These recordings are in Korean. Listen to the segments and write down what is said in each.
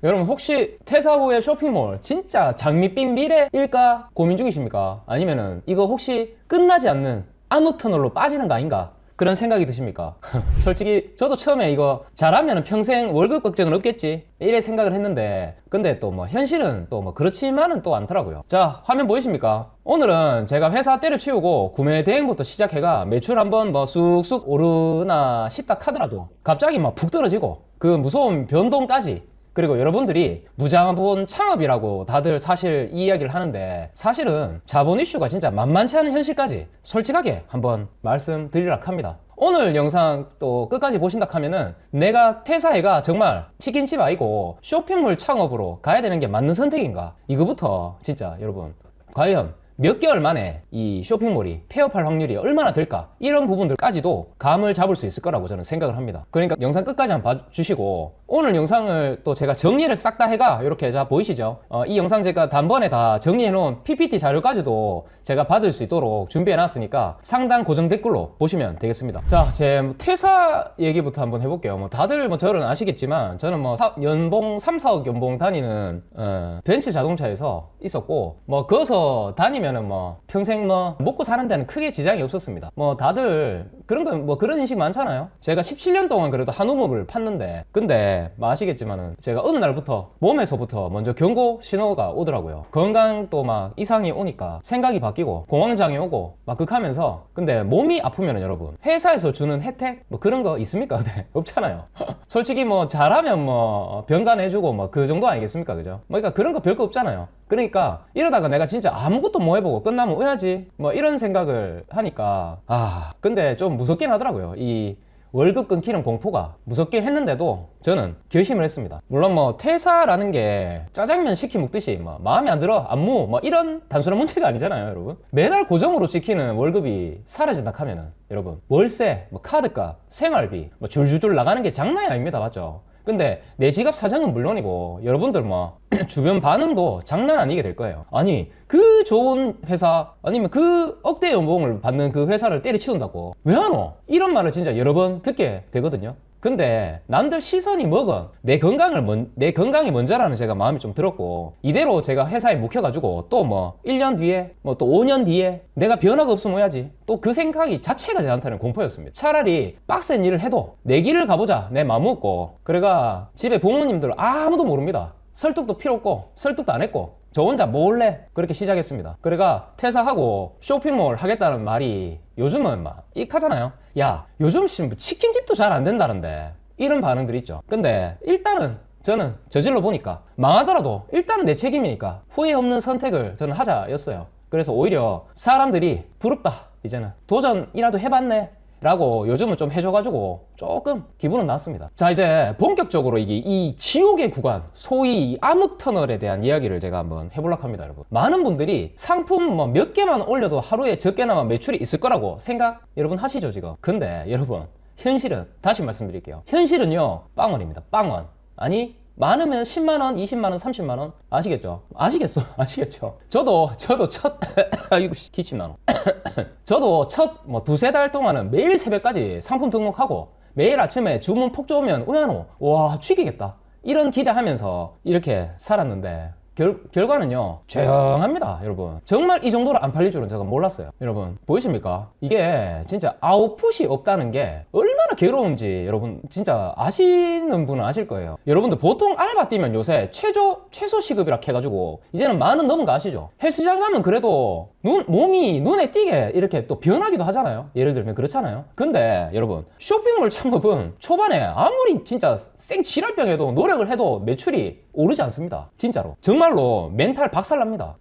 여러분 혹시 퇴사 후에 쇼핑몰 진짜 장밋빛 미래일까 고민 중이십니까? 아니면은 이거 혹시 끝나지 않는 암흑 터널로 빠지는 거 아닌가? 그런 생각이 드십니까? 솔직히 저도 처음에 이거 잘하면 평생 월급 걱정은 없겠지 이래 생각을 했는데, 근데 또 뭐 현실은 또 뭐 그렇지만은 또 않더라고요. 자, 화면 보이십니까? 오늘은 제가 회사 때려치우고 구매 대행부터 시작해가 매출 한번 뭐 쑥쑥 오르나 싶다 하더라도 갑자기 막 푹 떨어지고 그 무서운 변동까지, 그리고 여러분들이 무자본 창업이라고 다들 사실 이 이야기를 하는데, 사실은 자본 이슈가 진짜 만만치 않은 현실까지 솔직하게 한번 말씀드리라 합니다. 오늘 영상 또 끝까지 보신다 하면은 내가 퇴사해가 정말 치킨집 아니고 쇼핑몰 창업으로 가야 되는 게 맞는 선택인가, 이거부터 진짜 여러분 과연 몇 개월 만에 이 쇼핑몰이 폐업할 확률이 얼마나 될까, 이런 부분들까지도 감을 잡을 수 있을 거라고 저는 생각을 합니다. 그러니까 영상 끝까지 한번 봐주시고, 오늘 영상을 또 제가 정리를 싹 다 해가 이렇게 자 보이시죠? 이 영상 제가 단번에 다 정리해 놓은 PPT 자료까지도 제가 받을 수 있도록 준비해 놨으니까 상단 고정 댓글로 보시면 되겠습니다. 자, 제 퇴사 얘기부터 한번 해볼게요. 뭐 다들 뭐 저는 아시겠지만 저는 뭐 연봉 3, 4억 연봉 다니는 벤츠 자동차에서 있었고, 뭐 거기서 다니면은 뭐 평생 뭐 먹고 사는 데는 크게 지장이 없었습니다. 뭐 다들 그런 거 뭐 그런 인식 많잖아요. 제가 17년 동안 그래도 한우목을 팠는데, 근데 뭐 아시겠지만은 제가 어느 날부터 몸에서부터 먼저 경고 신호가 오더라고요. 건강 또 막 이상이 오니까 생각이 바뀌고 공황장애 오고 막 극하면서, 근데 몸이 아프면은 여러분 회사에서 주는 혜택 뭐 그런 거 있습니까? 네, 없잖아요. 솔직히 뭐 잘하면 뭐 병간해주고 뭐 그 정도 아니겠습니까? 그죠? 뭐 그러니까 그런 거 별거 없잖아요. 그러니까 이러다가 내가 진짜 아무것도 못 해보고 끝나면 의하지 뭐 이런 생각을 하니까, 근데 좀 무섭긴 하더라고요. 이 월급 끊기는 공포가 무섭긴 했는데도 저는 결심을 했습니다. 물론 뭐 퇴사라는 게 짜장면 시키 먹듯이 뭐 마음에 안 들어 안무 뭐 이런 단순한 문제가 아니잖아요, 여러분. 매달 고정으로 지키는 월급이 사라진다 하면은 여러분 월세, 뭐 카드값, 생활비 뭐 줄줄줄 나가는 게 장난이 아닙니다, 맞죠? 근데 내 지갑 사정은 물론이고 여러분들 뭐 주변 반응도 장난 아니게 될 거예요. 아니 그 좋은 회사 아니면 그 억대 연봉을 받는 그 회사를 때려치운다고 왜 하노? 이런 말을 진짜 여러 번 듣게 되거든요. 근데 남들 시선이 뭐건 내 건강이 먼저라는 제가 마음이 좀 들었고, 이대로 제가 회사에 묵혀가지고 또 뭐 1년 뒤에 뭐 또 5년 뒤에 내가 변화가 없으면 해야지, 또 그 생각이 자체가 저한테는 공포였습니다. 차라리 빡센 일을 해도 내 길을 가보자 내 마음 먹고, 그래가 집에 부모님들 아무도 모릅니다. 설득도 필요 없고 설득도 안 했고 저 혼자 몰래 그렇게 시작했습니다. 그래가 퇴사하고 쇼핑몰 하겠다는 말이 요즘은 막 익하잖아요. 야, 요즘 치킨집도 잘 안 된다는데, 이런 반응들이 있죠. 근데 일단은 저는 저질러 보니까 망하더라도 일단은 내 책임이니까 후회 없는 선택을 저는 하자였어요. 그래서 오히려 사람들이 부럽다, 이제는 도전이라도 해봤네 라고 요즘은 좀 해줘가지고 조금 기분은 나았습니다. 자, 이제 본격적으로 이 지옥의 구간, 소위 암흑터널에 대한 이야기를 제가 한번 해보려고 합니다, 여러분. 많은 분들이 상품 뭐 몇 개만 올려도 하루에 적게나마 매출이 있을 거라고 생각 여러분 하시죠, 지금? 근데 여러분 현실은, 다시 말씀드릴게요, 현실은요 빵원입니다. 빵원. 아니 많으면 10만원, 20만원, 30만원. 아시겠죠? 아시겠죠? 저도 첫 아이고 기침 나노. 저도 첫 뭐 두세 달 동안은 매일 새벽까지 상품 등록하고 매일 아침에 주문 폭주 오면 우야노 와 죽이겠다 이런 기대하면서 이렇게 살았는데, 결과는요 조용합니다, 여러분. 정말 이 정도로 안 팔릴 줄은 제가 몰랐어요. 여러분 보이십니까? 이게 진짜 아웃풋이 없다는 게 얼마나 괴로운지 여러분 진짜 아시는 분은 아실 거예요. 여러분들 보통 알바 뛰면 요새 최소 시급이라 해가지고 이제는 10,000원 넘은 거 아시죠? 헬스장 가면 그래도 몸이 눈에 띄게 이렇게 또 변하기도 하잖아요. 예를 들면 그렇잖아요. 근데 여러분 쇼핑몰 창업은 초반에 아무리 진짜 생 지랄병 해도 노력을 해도 매출이 오르지 않습니다. 진짜로 정말로 멘탈 박살납니다.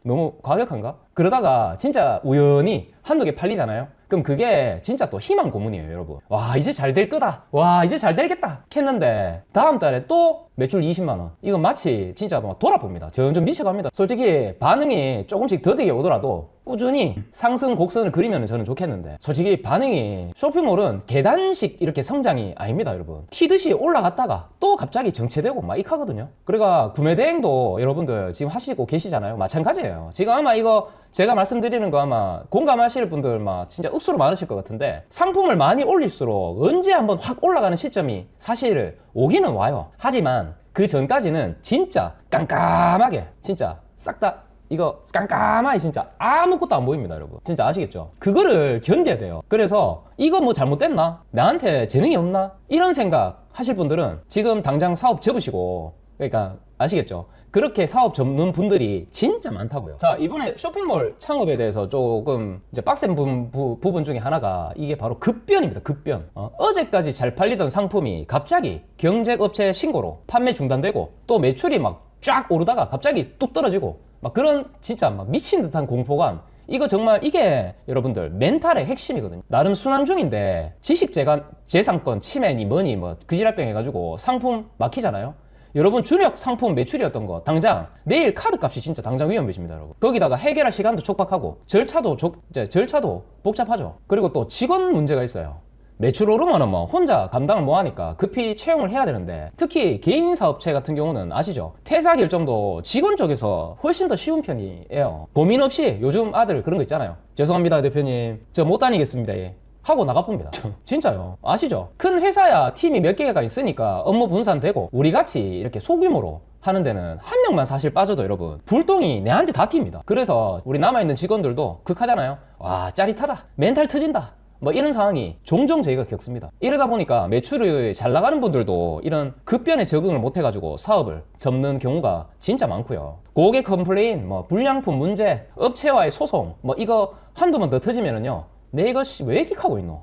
너무 과격한가? 그러다가 진짜 우연히 한두 개 팔리잖아요. 그럼 그게 진짜 또 희망 고문이에요, 여러분. 와, 이제 잘 될 거다. 와, 이제 잘 되겠다 했는데 다음 달에 또 매출 20만원. 이건 마치 진짜 막 돌아봅니다. 점점 미쳐갑니다. 솔직히 반응이 조금씩 더디게 오더라도 꾸준히 상승 곡선을 그리면 저는 좋겠는데 솔직히 반응이 쇼핑몰은 계단식 이렇게 성장이 아닙니다 여러분. 튀듯이 올라갔다가 또 갑자기 정체되고 막 익하거든요. 그러니까 구매 대행도 여러분들 지금 하시고 계시잖아요. 마찬가지예요. 지금 아마 이거 제가 말씀드리는 거 아마 공감하실 분들 막 진짜 억수로 많으실 것 같은데 상품을 많이 올릴수록 언제 한번 확 올라가는 시점이 사실 오기는 와요. 하지만 그 전까지는 진짜 깜깜하게 진짜 싹 다 이거 깜깜하게 진짜 아무것도 안 보입니다 여러분. 진짜 아시겠죠? 그거를 견뎌야 돼요. 그래서 이거 뭐 잘못됐나? 나한테 재능이 없나? 이런 생각 하실 분들은 지금 당장 사업 접으시고, 그러니까 아시겠죠? 그렇게 사업 접는 분들이 진짜 많다고요. 자, 이번에 쇼핑몰 창업에 대해서 조금 이제 빡센 부분 중에 하나가 이게 바로 급변입니다. 급변. 어제까지 잘 팔리던 상품이 갑자기 경쟁업체 신고로 판매 중단되고 또 매출이 막 쫙 오르다가 갑자기 뚝 떨어지고 막 그런 진짜 막 미친 듯한 공포감. 이거 정말 이게 여러분들 멘탈의 핵심이거든요. 나름 순환 중인데 지식재산권 침해니 뭐니 뭐 그지랄병 해가지고 상품 막히잖아요. 여러분 주력 상품 매출이었던 거 당장 내일 카드 값이 진짜 당장 위험해집니다 여러분. 거기다가 해결할 시간도 촉박하고 절차도 복잡하죠. 그리고 또 직원 문제가 있어요. 매출 오르면은 뭐 혼자 감당을 못 하니까 급히 채용을 해야 되는데, 특히 개인 사업체 같은 경우는 아시죠? 퇴사 결정도 직원 쪽에서 훨씬 더 쉬운 편이에요. 고민 없이 요즘 아들 그런 거 있잖아요. 죄송합니다 대표님 저 못 다니겠습니다 하고 나가봅니다. 진짜요. 아시죠? 큰 회사야 팀이 몇 개가 있으니까 업무 분산되고 우리 같이 이렇게 소규모로 하는 데는 한 명만 사실 빠져도 여러분 불똥이 내한테 다 튑니다. 그래서 우리 남아있는 직원들도 극하잖아요. 와 짜릿하다, 멘탈 터진다, 뭐 이런 상황이 종종 저희가 겪습니다. 이러다 보니까 매출이 잘 나가는 분들도 이런 급변에 적응을 못 해가지고 사업을 접는 경우가 진짜 많고요. 고객 컴플레인, 뭐 불량품 문제, 업체와의 소송, 뭐 이거 한두 번 더 터지면은요, 내 이것이 왜 이렇게 하고 있노?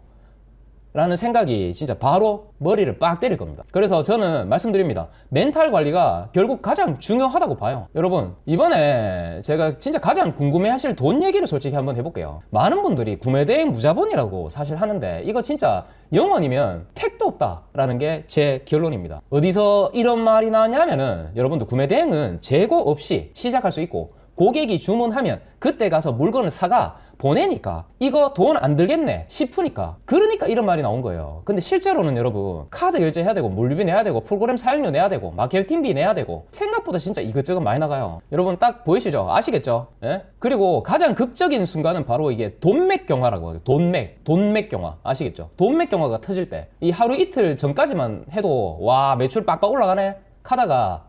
라는 생각이 진짜 바로 머리를 빡 때릴 겁니다. 그래서 저는 말씀드립니다. 멘탈 관리가 결국 가장 중요하다고 봐요. 여러분 이번에 제가 진짜 가장 궁금해 하실 돈 얘기를 솔직히 한번 해볼게요. 많은 분들이 구매대행 무자본이라고 사실 하는데 이거 진짜 영원이면 택도 없다라는 게 제 결론입니다. 어디서 이런 말이 나왔냐면은 여러분들 구매대행은 재고 없이 시작할 수 있고 고객이 주문하면 그때 가서 물건을 사가 보내니까 이거 돈 안 들겠네 싶으니까, 그러니까 이런 말이 나온 거예요. 근데 실제로는 여러분 카드 결제해야 되고 물류비 내야 되고 프로그램 사용료 내야 되고 마케팅비 내야 되고 생각보다 진짜 이것저것 많이 나가요. 여러분 딱 보이시죠? 아시겠죠? 예? 그리고 가장 극적인 순간은 바로 이게 돈맥 경화라고 해요. 돈맥 경화 아시겠죠? 돈맥 경화가 터질 때 이 하루 이틀 전까지만 해도 와 매출 빡빡 올라가네 카다가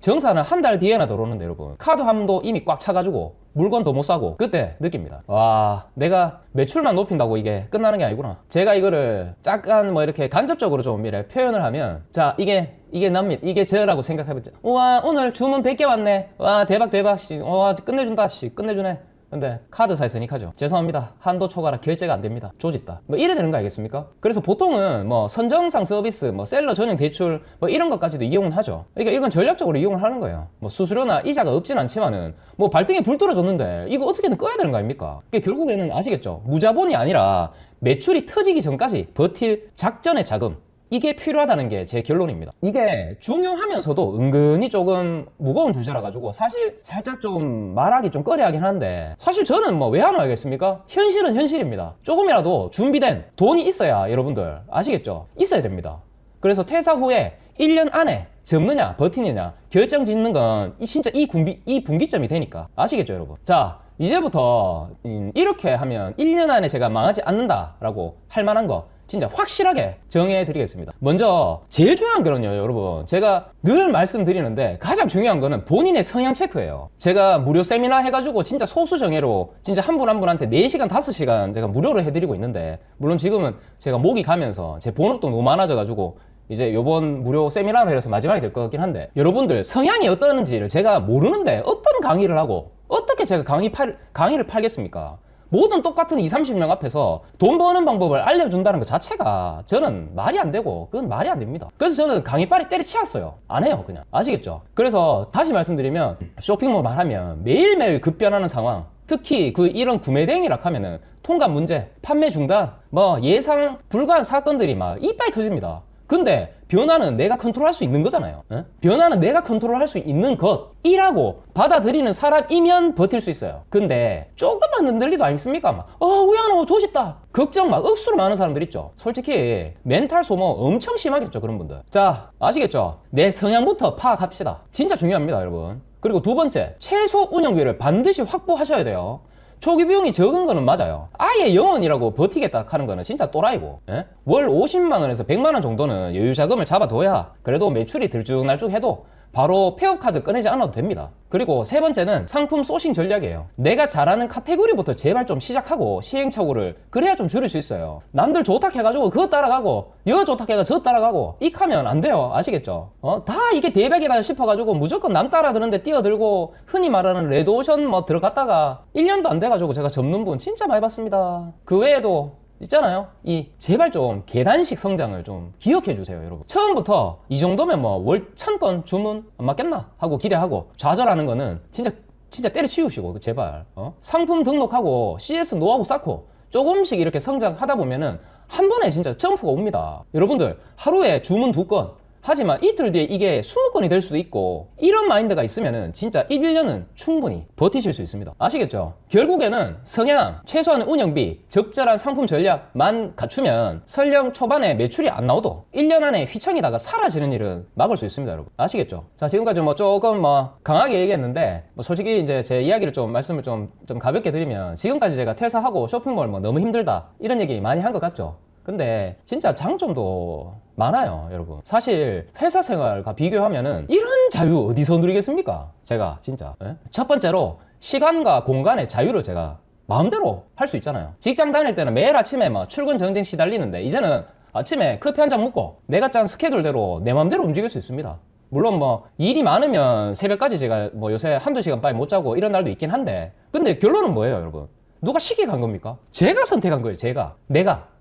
정산은 한 달 뒤에나 들어오는데 여러분 카드 함도 이미 꽉 차가지고 물건도 못 사고 그때 느낍니다. 와 내가 매출만 높인다고 이게 끝나는 게 아니구나. 제가 이거를 약간 뭐 이렇게 간접적으로 좀 이래 표현을 하면, 자 이게 납니다. 이게 저라고 생각해보자. 와 오늘 주문 100개 왔네. 와 대박 씨. 와 끝내준다 씨. 끝내주네. 근데 카드 사있으니까죠. 죄송합니다. 한도 초과라 결제가 안 됩니다. 조짓다. 뭐 이래 되는 거 알겠습니까? 그래서 보통은 뭐 선정상 서비스, 뭐 셀러 전용 대출 뭐 이런 것까지도 이용을 하죠. 그러니까 이건 전략적으로 이용을 하는 거예요. 뭐 수수료나 이자가 없진 않지만은 뭐 발등에 불 떨어졌는데 이거 어떻게든 꺼야 되는 거 아닙니까? 그러니까 결국에는 아시겠죠? 무자본이 아니라 매출이 터지기 전까지 버틸 작전의 자금, 이게 필요하다는 게 제 결론입니다. 이게 중요하면서도 은근히 조금 무거운 주제라 가지고 사실 살짝 좀 말하기 좀 꺼려하긴 한데, 사실 저는 뭐 왜 하나 알겠습니까? 현실은 현실입니다. 조금이라도 준비된 돈이 있어야 여러분들 아시겠죠? 있어야 됩니다. 그래서 퇴사 후에 1년 안에 접느냐 버티느냐 결정 짓는 건 진짜 이 분기점이 되니까 아시겠죠 여러분? 자 이제부터 이렇게 하면 1년 안에 제가 망하지 않는다라고 할 만한 거 진짜 확실하게 정해드리겠습니다. 먼저 제일 중요한 거는요 여러분, 제가 늘 말씀드리는데 가장 중요한 거는 본인의 성향 체크예요. 제가 무료 세미나 해가지고 진짜 소수 정예로 진짜 한 분 한 분한테 4시간 5시간 제가 무료로 해드리고 있는데, 물론 지금은 제가 목이 가면서 제 본업도 너무 많아져가지고 이제 요번 무료 세미나로 해서 마지막이 될 것 같긴 한데, 여러분들 성향이 어떠는지를 제가 모르는데 어떤 강의를 하고 어떻게 제가 강의를 팔겠습니까? 모든 똑같은 20, 30명 앞에서 돈 버는 방법을 알려준다는 것 자체가 저는 말이 안 되고 그건 말이 안 됩니다. 그래서 저는 강의빨이 때려치웠어요. 안 해요 그냥. 아시겠죠? 그래서 다시 말씀드리면 쇼핑몰 말하면 매일매일 급변하는 상황, 특히 이런 구매 대행이라 하면은 통관 문제, 판매 중단, 뭐 예상 불가한 사건들이 막 이빨이 터집니다. 근데 변화는 내가 컨트롤할 수 있는 거잖아요. 에? 변화는 내가 컨트롤할 수 있는 것이라고 받아들이는 사람이면 버틸 수 있어요. 근데 조금만 흔들리도 아닙니까? 막 우연하고 조짓다 걱정 막 억수로 많은 사람들 있죠. 솔직히 멘탈 소모 엄청 심하겠죠, 그런 분들. 자, 아시겠죠? 내 성향부터 파악합시다. 진짜 중요합니다, 여러분. 그리고 두 번째, 최소 운영비를 반드시 확보하셔야 돼요. 초기 비용이 적은 거는 맞아요. 아예 0원이라고 버티겠다 하는 거는 진짜 또라이고, 예? 월 50만 원에서 100만 원 정도는 여유 자금을 잡아둬야 그래도 매출이 들쭉날쭉 해도 바로 폐업카드 꺼내지 않아도 됩니다. 그리고 세 번째는 상품 소싱 전략이에요. 내가 잘하는 카테고리부터 제발 좀 시작하고 시행착오를 그래야 좀 줄일 수 있어요. 남들 좋다 해가지고 그거 따라가고 여 좋다 해가 저 따라가고 익하면 안 돼요. 아시겠죠? 다 이게 대박이다 싶어가지고 무조건 남 따라드는데 뛰어들고 흔히 말하는 레드오션 뭐 들어갔다가 1년도 안 돼가지고 제가 접는 분 진짜 많이 봤습니다. 그 외에도 있잖아요. 이 제발 좀 계단식 성장을 좀 기억해 주세요, 여러분. 처음부터 이 정도면 뭐 월 1000건 주문 안 맞겠나 하고 기대하고 좌절하는 거는 진짜 때려치우시고 제발 상품 등록하고 CS 노하우 쌓고 조금씩 이렇게 성장하다 보면은 한 번에 진짜 점프가 옵니다. 여러분들 하루에 주문 2건 하지만 이틀 뒤에 이게 20건이 될 수도 있고 이런 마인드가 있으면은 진짜 1년은 충분히 버티실 수 있습니다. 아시겠죠? 결국에는 성향, 최소한 운영비, 적절한 상품 전략만 갖추면 설령 초반에 매출이 안 나와도 1년 안에 휘청이다가 사라지는 일은 막을 수 있습니다, 여러분. 아시겠죠? 자, 지금까지 뭐 조금 강하게 얘기했는데 솔직히 이제 제 이야기를 좀 말씀을 좀 가볍게 드리면 지금까지 제가 퇴사하고 쇼핑몰 너무 힘들다 이런 얘기 많이 한 것 같죠? 근데 진짜 장점도 많아요, 여러분. 사실 회사 생활과 비교하면은 이런 자유 어디서 누리겠습니까? 제가 진짜 첫 번째로 시간과 공간의 자유를 제가 마음대로 할 수 있잖아요. 직장 다닐 때는 매일 아침에 출근 정쟁 시달리는데 이제는 아침에 커피 한 잔 먹고 내가 짠 스케줄대로 내 마음대로 움직일 수 있습니다. 물론 일이 많으면 새벽까지 제가 요새 한두 시간 빨리 못 자고 이런 날도 있긴 한데 근데 결론은 뭐예요, 여러분? 누가 시키게 간 겁니까? 제가 선택한 거예요.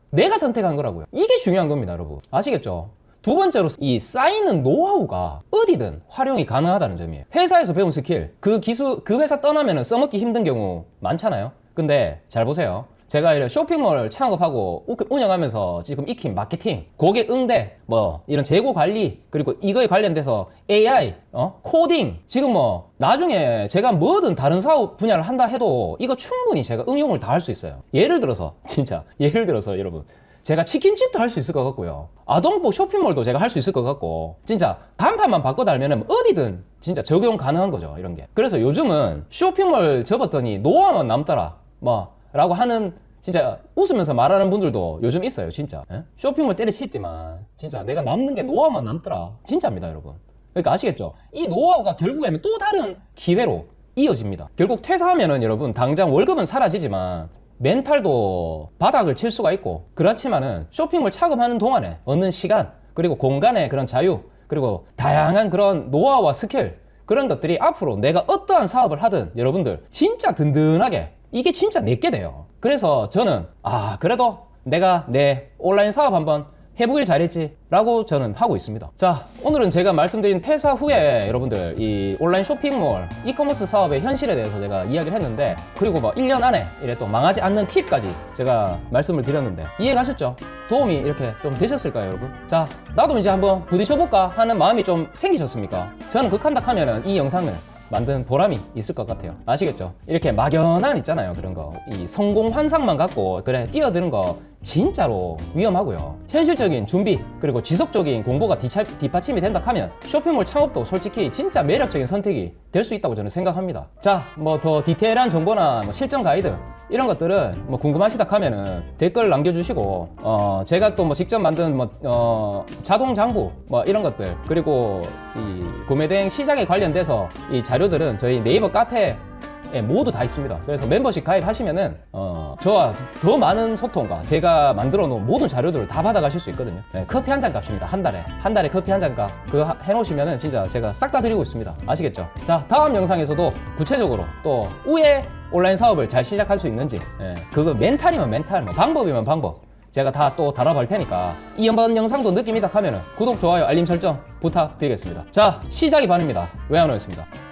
내가 선택한 거라고요. 이게 중요한 겁니다, 여러분. 아시겠죠? 두 번째로 이 쌓이는 노하우가 어디든 활용이 가능하다는 점이에요. 회사에서 배운 스킬, 그 기술, 그 회사 떠나면 써먹기 힘든 경우 많잖아요. 근데 잘 보세요. 제가 이런 쇼핑몰 창업하고 운영하면서 지금 익힌 마케팅, 고객 응대, 이런 재고 관리, 그리고 이거에 관련돼서 AI, 코딩, 지금 나중에 제가 뭐든 다른 사업 분야를 한다 해도 이거 충분히 제가 응용을 다 할 수 있어요. 예를 들어서 여러분, 제가 치킨집도 할 수 있을 것 같고요. 아동복 쇼핑몰도 제가 할 수 있을 것 같고, 진짜 간판만 바꿔 달면은 어디든 진짜 적용 가능한 거죠, 이런 게. 그래서 요즘은 쇼핑몰 접었더니 노하우만 남더라, 라고 하는 진짜 웃으면서 말하는 분들도 요즘 있어요, 진짜. 쇼핑몰 때려치더만 진짜 내가 남는 게 노하우만 남더라. 진짜입니다, 여러분. 그러니까 아시겠죠? 이 노하우가 결국에는 또 다른 기회로 이어집니다. 결국 퇴사하면은 여러분 당장 월급은 사라지지만 멘탈도 바닥을 칠 수가 있고, 그렇지만은 쇼핑몰 창업하는 동안에 얻는 시간, 그리고 공간의 그런 자유, 그리고 다양한 그런 노하우와 스킬, 그런 것들이 앞으로 내가 어떠한 사업을 하든 여러분들 진짜 든든하게 이게 진짜 내게 돼요. 그래서 저는 그래도 내가 내 온라인 사업 한번 해보길 잘했지 라고 저는 하고 있습니다. 자, 오늘은 제가 말씀드린 퇴사 후에 여러분들 이 온라인 쇼핑몰 이커머스 사업의 현실에 대해서 제가 이야기를 했는데, 그리고 1년 안에 이래 또 망하지 않는 팁까지 제가 말씀을 드렸는데 이해 가셨죠? 도움이 이렇게 좀 되셨을까요, 여러분? 자, 나도 이제 한번 부딪혀볼까 하는 마음이 좀 생기셨습니까? 저는 극한닥 하면은 이 영상을 만든 보람이 있을 것 같아요. 아시겠죠? 이렇게 막연한 있잖아요, 그런 거. 이 성공 환상만 갖고 그래 뛰어드는 거 진짜로 위험하고요. 현실적인 준비 그리고 지속적인 공부가 뒷받침이 된다 하면 쇼핑몰 창업도 솔직히 진짜 매력적인 선택이 될 수 있다고 저는 생각합니다. 자, 더 디테일한 정보나 실전 가이드 이런 것들은 궁금하시다 하면은 댓글 남겨주시고, 제가 또 직접 만든 자동 장부 이런 것들, 그리고 이 구매대행 시장에 관련돼서 이 자료들은 저희 네이버 카페에 모두 다 있습니다. 그래서 멤버십 가입하시면은 저와 더 많은 소통과 제가 만들어 놓은 모든 자료들을 다 받아가실 수 있거든요. 커피 한 잔 값입니다. 한 달에 커피 한 잔 값 그거 해놓으시면은 진짜 제가 싹 다 드리고 있습니다. 아시겠죠? 자, 다음 영상에서도 구체적으로 또 우에 온라인 사업을 잘 시작할 수 있는지, 그거 멘탈이면 멘탈, 방법이면 방법 제가 다 또 다뤄볼 테니까 이번 영상도 느낌이다 하면은 구독, 좋아요, 알림 설정 부탁드리겠습니다. 자, 시작이 반입니다. 외환호였습니다.